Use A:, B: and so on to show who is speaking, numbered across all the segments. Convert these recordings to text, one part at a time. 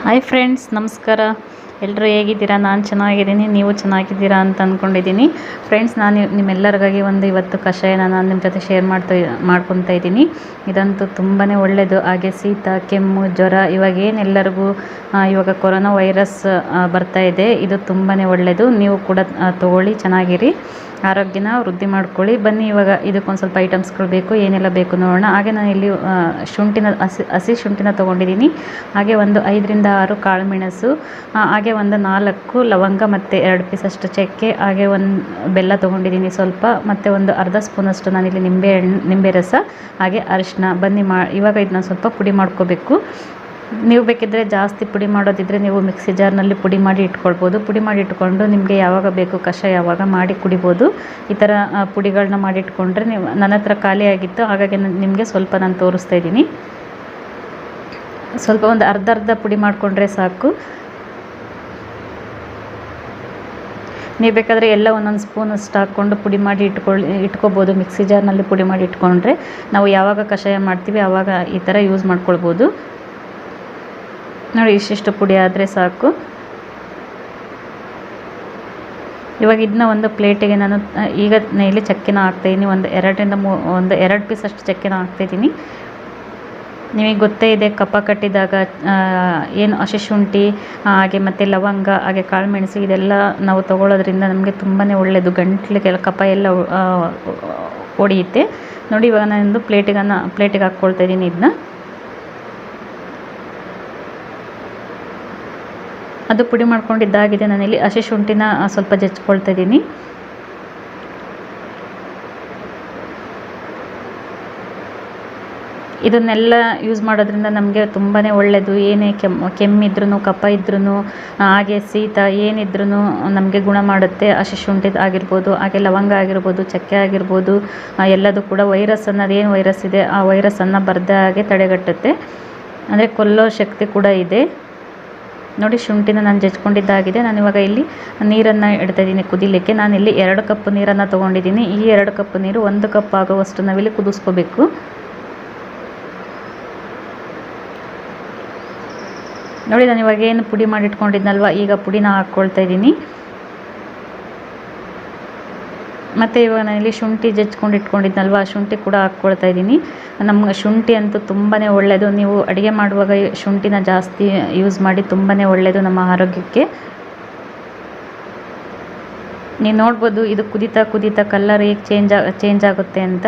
A: Hi friends, ನಮಸ್ಕಾರ. ಎಲ್ಲರೂ ಹೇಗಿದ್ದೀರಾ? ನಾನು ಚೆನ್ನಾಗಿದ್ದೀನಿ, ನೀವು ಚೆನ್ನಾಗಿದ್ದೀರಾ ಅಂತ ಅಂದ್ಕೊಂಡಿದ್ದೀನಿ. ಫ್ರೆಂಡ್ಸ್, ನಾನು ನಿಮ್ಮೆಲ್ಲರಿಗಾಗಿ ಇವತ್ತು ಕಷಾಯನ ನಾನು ನಿಮ್ಮ ಜೊತೆ ಶೇರ್ ಮಾಡ್ಕೊತಾ ಇದ್ದೀನಿ. ಇದಂತೂ ತುಂಬಾ ಒಳ್ಳೆಯದು. ಹಾಗೆ ಶೀತ, ಕೆಮ್ಮು, ಜ್ವರ ಇವಾಗೇನೆಲ್ಲರಿಗೂ ಇವಾಗ ಕೊರೋನಾ ವೈರಸ್ ಬರ್ತಾ ಇದೆ. ಇದು ತುಂಬಾ ಒಳ್ಳೆಯದು. ನೀವು ಕೂಡ ತೊಗೊಳ್ಳಿ, ಚೆನ್ನಾಗಿರಿ, ಆರೋಗ್ಯನ ವೃದ್ಧಿ ಮಾಡ್ಕೊಳ್ಳಿ. ಬನ್ನಿ, ಇವಾಗ ಇದಕ್ಕೊಂದು ಸ್ವಲ್ಪ ಐಟಮ್ಸ್ಗಳು ಬೇಕು. ಏನೆಲ್ಲ ಬೇಕು ನೋಡೋಣ. ಹಾಗೆ ನಾನು ಇಲ್ಲಿ ಹಸಿ ಶುಂಠಿನ ತೊಗೊಂಡಿದ್ದೀನಿ. ಹಾಗೆ ಒಂದು 5ರಿಂದ 6 ಕಾಳುಮೆಣಸು, ಹಾಗೆ ಒಂದು 4 ಲವಂಗ ಮತ್ತು 2 ಪೀಸಷ್ಟು ಚಕ್ಕೆ, ಹಾಗೆ ಒಂದು ಬೆಲ್ಲ ತೊಗೊಂಡಿದ್ದೀನಿ ಸ್ವಲ್ಪ, ಮತ್ತು ಒಂದು ಅರ್ಧ ಸ್ಪೂನಷ್ಟು ನಾನಿಲ್ಲಿ ನಿಂಬೆ ರಸ, ಹಾಗೆ ಅರಿಶಿನ. ಬನ್ನಿ ಇವಾಗ ಇದನ್ನ ಸ್ವಲ್ಪ ಪುಡಿ ಮಾಡ್ಕೋಬೇಕು. ನೀವು ಬೇಕಿದ್ದರೆ ಜಾಸ್ತಿ ಪುಡಿ ಮಾಡೋದಿದ್ದರೆ ನೀವು ಮಿಕ್ಸಿ ಜಾರ್ನಲ್ಲಿ ಪುಡಿ ಮಾಡಿ ಇಟ್ಕೊಳ್ಬೋದು. ಪುಡಿ ಮಾಡಿ ಇಟ್ಕೊಂಡು ನಿಮಗೆ ಯಾವಾಗ ಬೇಕು ಕಷಾಯ ಯಾವಾಗ ಮಾಡಿ ಕುಡಿಬೋದು. ಈ ಥರ ಪುಡಿಗಳನ್ನ ಮಾಡಿ ಇಟ್ಕೊಂಡ್ರೆ ನೀವು, ನನ್ನ ಹತ್ರ ಖಾಲಿ ಆಗಿತ್ತು ಹಾಗಾಗಿ ನಿಮಗೆ ಸ್ವಲ್ಪ ನಾನು ತೋರಿಸ್ತಾ ಇದ್ದೀನಿ. ಸ್ವಲ್ಪ ಒಂದು ಅರ್ಧ ಪುಡಿ ಮಾಡಿಕೊಂಡ್ರೆ ಸಾಕು. ನೀವು ಬೇಕಾದರೆ ಎಲ್ಲ ಒಂದೊಂದು ಸ್ಪೂನಷ್ಟು ಹಾಕ್ಕೊಂಡು ಪುಡಿ ಮಾಡಿ ಇಟ್ಕೋಬೋದು. ಮಿಕ್ಸಿ ಜಾರ್ನಲ್ಲಿ ಪುಡಿ ಮಾಡಿ ಇಟ್ಕೊಂಡ್ರೆ ನಾವು ಯಾವಾಗ ಕಷಾಯ ಮಾಡ್ತೀವಿ ಆವಾಗ ಈ ಥರ ಯೂಸ್ ಮಾಡ್ಕೊಳ್ಬೋದು. ನೋಡಿ, ಇಷ್ಟಿಷ್ಟು ಪುಡಿ ಆದರೆ ಸಾಕು. ಇವಾಗ ಇದನ್ನ ಒಂದು ಪ್ಲೇಟಿಗೆ ನಾನು ಈಗ ಇಲ್ಲಿ ಚಕ್ಕೆನ ಹಾಕ್ತಾಯಿದ್ದೀನಿ. ಒಂದು 2 ಪೀಸಷ್ಟು ಚಕ್ಕೆನ ಹಾಕ್ತಾಯಿದ್ದೀನಿ. ನಿಮಗೆ ಗೊತ್ತೇ ಇದೆ, ಕಫ ಕಟ್ಟಿದಾಗ ಏನು ಹಸಿ ಶುಂಠಿ, ಹಾಗೆ ಮತ್ತು ಲವಂಗ, ಹಾಗೆ ಕಾಳುಮೆಣಸು ಇದೆಲ್ಲ ನಾವು ತೊಗೊಳ್ಳೋದ್ರಿಂದ ನಮಗೆ ತುಂಬಾ ಒಳ್ಳೆಯದು. ಗಂಟ್ಲಿಗೆಲ್ಲ ಕಫ ಎಲ್ಲ ಹೊಡೆಯುತ್ತೆ. ನೋಡಿ, ಇವಾಗ ನಾನೊಂದು ಪ್ಲೇಟಿಗೆ ಹಾಕ್ಕೊಳ್ತಾ ಇದ್ದೀನಿ. ಇದನ್ನ ಅದು ಪುಡಿ ಮಾಡ್ಕೊಂಡಿದ್ದಾಗಿದೆ. ನಾನಿಲ್ಲಿ ಹಸಿ ಶುಂಠಿನ ಸ್ವಲ್ಪ ಜಜ್ಕೊಳ್ತಾ ಇದ್ದೀನಿ. ಇದನ್ನೆಲ್ಲ ಯೂಸ್ ಮಾಡೋದ್ರಿಂದ ನಮಗೆ ತುಂಬಾ ಒಳ್ಳೆಯದು. ಏನೇ ಕೆಮ್ಮಿದ್ರೂ, ಕಫ ಇದ್ರೂ, ಹಾಗೆ ಶೀತ ಏನಿದ್ರೂ ನಮಗೆ ಗುಣ ಮಾಡುತ್ತೆ. ಹಸಿ ಶುಂಠಿ ಆಗಿರ್ಬೋದು, ಹಾಗೆ ಲವಂಗ ಆಗಿರ್ಬೋದು, ಚಕ್ಕೆ ಆಗಿರ್ಬೋದು, ಎಲ್ಲದೂ ಕೂಡ ವೈರಸ್ ಅನ್ನೋದೇನು ವೈರಸ್ ಇದೆ ಆ ವೈರಸ್ಸನ್ನು ಬರದೇ ಹಾಗೆ ತಡೆಗಟ್ಟುತ್ತೆ. ಅಂದರೆ ಕೊಲ್ಲೋ ಶಕ್ತಿ ಕೂಡ ಇದೆ. ನೋಡಿ, ಶುಂಠಿನ ನಾನು ಜಜ್ಕೊಂಡಿದ್ದಾಗಿದೆ. ನಾನು ಇವಾಗ ಇಲ್ಲಿ ನೀರನ್ನು ಇಡ್ತಾ ಇದ್ದೀನಿ ಕುದಿಲಿಕ್ಕೆ. ನಾನಿಲ್ಲಿ 2 ಕಪ್ ನೀರನ್ನು ತೊಗೊಂಡಿದ್ದೀನಿ. ಈ 2 ಕಪ್ ನೀರು 1 ಕಪ್ ಆಗುವಷ್ಟು ನಾವಿಲ್ಲಿ ಕುದಿಸ್ಕೋಬೇಕು. ನೋಡಿ, ನಾನು ಇವಾಗ ಏನು ಪುಡಿ ಮಾಡಿಟ್ಕೊಂಡಿದ್ನಲ್ವ, ಈಗ ಪುಡಿನ ಹಾಕ್ಕೊಳ್ತಾ ಇದ್ದೀನಿ. ಮತ್ತು ಇವಾಗ ನಾನಿಲ್ಲಿ ಶುಂಠಿ ಜಜ್ಕೊಂಡು ಇಟ್ಕೊಂಡಿದ್ನಲ್ವ, ಆ ಶುಂಠಿ ಕೂಡ ಹಾಕ್ಕೊಳ್ತಾ ಇದ್ದೀನಿ. ನಮ್ಗೆ ಶುಂಠಿ ಅಂತೂ ತುಂಬಾ ಒಳ್ಳೆಯದು. ನೀವು ಅಡುಗೆ ಮಾಡುವಾಗ ಶುಂಠಿನ ಜಾಸ್ತಿ ಯೂಸ್ ಮಾಡಿ, ತುಂಬಾ ಒಳ್ಳೆಯದು ನಮ್ಮ ಆರೋಗ್ಯಕ್ಕೆ. ನೀವು ನೋಡ್ಬೋದು, ಇದು ಕುದೀತಾ ಕಲರ್ ಹೇಗೆ ಚೇಂಜ್ ಆಗುತ್ತೆ ಅಂತ.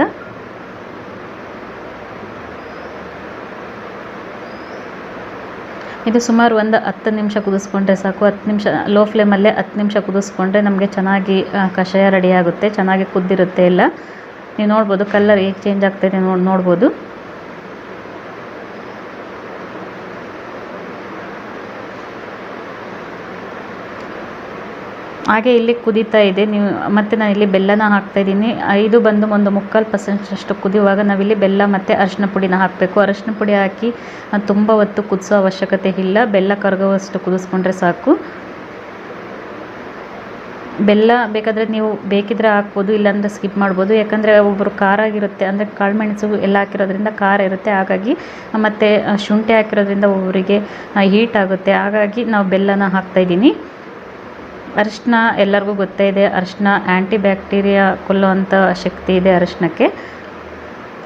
A: ಇದು ಸುಮಾರು ಒಂದು 10 ನಿಮಿಷ ಕುದಿಸ್ಕೊಂಡ್ರೆ ಸಾಕು. 10 ನಿಮಿಷ ಲೋ ಫ್ಲೇಮಲ್ಲೇ 10 ನಿಮಿಷ ಕುದಿಸ್ಕೊಂಡ್ರೆ ನಮಗೆ ಚೆನ್ನಾಗಿ ಕಷಾಯ ರೆಡಿ ಆಗುತ್ತೆ. ಚೆನ್ನಾಗಿ ಕುದ್ದಿರುತ್ತೆ ಎಲ್ಲ. ನೀವು ನೋಡ್ಬೋದು ಕಲರ್ ಹೇಗೆ ಚೇಂಜ್ ಆಗ್ತಾಯಿದೆ ನೋಡ್ಬೋದು. ಹಾಗೆ ಇಲ್ಲಿ ಕುದೀತಾ ಇದೆ. ಮತ್ತು ನಾನು ಇಲ್ಲಿ ಬೆಲ್ಲನ ಹಾಕ್ತಾಯಿದ್ದೀನಿ. ಇದು ಬಂದು ಒಂದು 3/4% ಕುದಿಯುವಾಗ ನಾವಿಲ್ಲಿ ಬೆಲ್ಲ ಮತ್ತು ಅರಿಶಿನ ಪುಡಿನ ಹಾಕಬೇಕು. ಅರಿಶಿನ ಪುಡಿ ಹಾಕಿ ತುಂಬ ಹೊತ್ತು ಕುದಿಸೋ ಅವಶ್ಯಕತೆ ಇಲ್ಲ. ಬೆಲ್ಲ ಕರಗುವಷ್ಟು ಕುದಿಸ್ಕೊಂಡ್ರೆ ಸಾಕು. ಬೆಲ್ಲ ಬೇಕಾದರೆ ನೀವು ಬೇಕಿದ್ರೆ ಹಾಕ್ಬೋದು, ಇಲ್ಲಾಂದರೆ ಸ್ಕಿಪ್ ಮಾಡ್ಬೋದು. ಯಾಕಂದರೆ ಒಬ್ಬರು ಖಾರ ಆಗಿರುತ್ತೆ, ಅಂದರೆ ಕಾಳುಮೆಣಸು ಎಲ್ಲ ಹಾಕಿರೋದ್ರಿಂದ ಖಾರ ಇರುತ್ತೆ. ಹಾಗಾಗಿ ಮತ್ತು ಶುಂಠಿ ಹಾಕಿರೋದ್ರಿಂದ ಒಬ್ಬರಿಗೆ ಹೀಟ್ ಆಗುತ್ತೆ. ಹಾಗಾಗಿ ನಾವು ಬೆಲ್ಲನ ಹಾಕ್ತಾಯಿದ್ದೀನಿ. ಅರಿಶಿನ ಎಲ್ಲರಿಗೂ ಗೊತ್ತೇ ಇದೆ. ಅರಿಶಿನ ಆ್ಯಂಟಿ ಬ್ಯಾಕ್ಟೀರಿಯಾ ಕೊಲ್ಲುವಂಥ ಶಕ್ತಿ ಇದೆ ಅರಿಶಿನಕ್ಕೆ.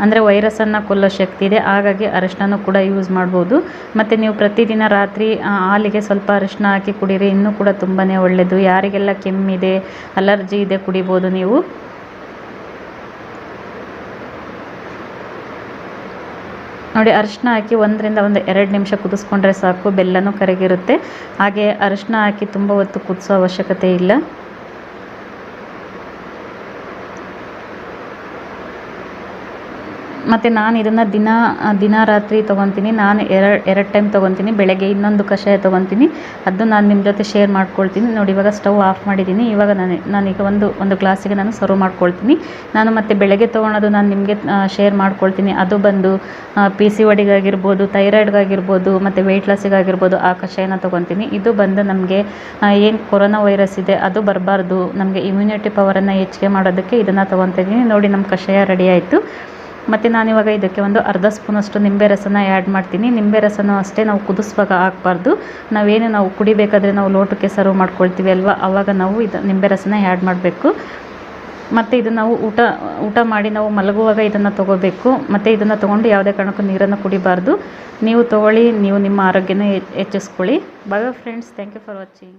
A: ಅಂದರೆ ವೈರಸನ್ನು ಕೊಲ್ಲೋ ಶಕ್ತಿ ಇದೆ. ಹಾಗಾಗಿ ಅರಿಶಿನೂ ಕೂಡ ಯೂಸ್ ಮಾಡ್ಬೋದು. ಮತ್ತು ನೀವು ಪ್ರತಿದಿನ ರಾತ್ರಿ ಹಾಲಿಗೆ ಸ್ವಲ್ಪ ಅರಿಶಿನ ಹಾಕಿ ಕುಡೀರಿ, ಇನ್ನೂ ಕೂಡ ತುಂಬಾ ಒಳ್ಳೆಯದು. ಯಾರಿಗೆಲ್ಲ ಕೆಮ್ಮಿದೆ, ಅಲರ್ಜಿ ಇದೆ, ಕುಡಿಬೋದು ನೀವು. ನೋಡಿ, ಅರಿಶಿನ ಹಾಕಿ 1ರಿಂದ 2 ನಿಮಿಷ ಕುದಿಸ್ಕೊಂಡ್ರೆ ಸಾಕು. ಬೆಲ್ಲನೂ ಕರಗಿರುತ್ತೆ. ಹಾಗೆ ಅರಿಶಿನ ಹಾಕಿ ತುಂಬ ಹೊತ್ತು ಕುದಿಸೋ ಅವಶ್ಯಕತೆ ಇಲ್ಲ. ಮತ್ತು ನಾನು ಇದನ್ನು ದಿನ ರಾತ್ರಿ ತೊಗೊತೀನಿ. ನಾನು ಎರಡು ಟೈಮ್ ತೊಗೊತೀನಿ. ಬೆಳಗ್ಗೆ ಇನ್ನೊಂದು ಕಷಾಯ ತೊಗೊತೀನಿ. ಅದು ನಾನು ನಿಮ್ಮ ಜೊತೆ ಶೇರ್ ಮಾಡ್ಕೊಳ್ತೀನಿ. ನೋಡಿ, ಇವಾಗ ಸ್ಟವ್ ಆಫ್ ಮಾಡಿದ್ದೀನಿ. ಇವಾಗ ನಾನೀಗ ಒಂದು ಗ್ಲಾಸಿಗೆ ನಾನು ಸರ್ವ್ ಮಾಡ್ಕೊಳ್ತೀನಿ. ನಾನು ಮತ್ತು ಬೆಳಗ್ಗೆ ತೊಗೊಳೋದು ನಾನು ನಿಮಗೆ ಶೇರ್ ಮಾಡ್ಕೊಳ್ತೀನಿ. ಅದು ಬಂದು PCOD ಗಾಗಿರ್ಬೋದು, ಥೈರಾಯ್ಡ್ಗಾಗಿರ್ಬೋದು, ಮತ್ತು ವೆಯ್ಟ್ ಲಾಸಿಗಾಗಿರ್ಬೋದು ಆ ಕಷಾಯನ ತೊಗೊತೀನಿ. ಇದು ಬಂದು ನಮಗೆ ಏನು ಕೊರೋನಾ ವೈರಸ್ ಇದೆ ಅದು ಬರಬಾರ್ದು, ನಮಗೆ ಇಮ್ಯುನಿಟಿ ಪವರನ್ನು ಹೆಚ್ಚಿಗೆ ಮಾಡೋದಕ್ಕೆ ಇದನ್ನು ತೊಗೊತಾ ಇದ್ದೀನಿ. ನೋಡಿ, ನಮ್ಮ ಕಷಾಯ ರೆಡಿ ಆಯಿತು. ಮತ್ತು ನಾನಿವಾಗ ಇದಕ್ಕೆ ಒಂದು ಅರ್ಧ ಸ್ಪೂನಷ್ಟು ನಿಂಬೆ ರಸನ ಆ್ಯಡ್ ಮಾಡ್ತೀನಿ. ನಿಂಬೆ ರಸನೂ ಅಷ್ಟೇ ನಾವು ಕುದಿಸುವಾಗ ಹಾಕಬಾರ್ದು. ನಾವು ಕುಡಿಬೇಕಾದ್ರೆ ನಾವು ಲೋಟಕ್ಕೆ ಸರ್ವ್ ಮಾಡ್ಕೊಳ್ತೀವಿ ಅಲ್ವಾ, ಆವಾಗ ನಾವು ನಿಂಬೆ ರಸನ ಆ್ಯಡ್ ಮಾಡಬೇಕು. ಮತ್ತು ಇದನ್ನು ನಾವು ಊಟ ಮಾಡಿ ನಾವು ಮಲಗುವಾಗ ಇದನ್ನು ತೊಗೋಬೇಕು. ಮತ್ತು ಇದನ್ನು ತೊಗೊಂಡು ಯಾವುದೇ ಕಾರಣಕ್ಕೂ ನೀರನ್ನು ಕುಡಿಬಾರ್ದು. ನೀವು ತೊಗೊಳ್ಳಿ, ನೀವು ನಿಮ್ಮ ಆರೋಗ್ಯನ ಹೆಚ್ಚಿಸ್ಕೊಳ್ಳಿ. Bye friends, thank you for watching.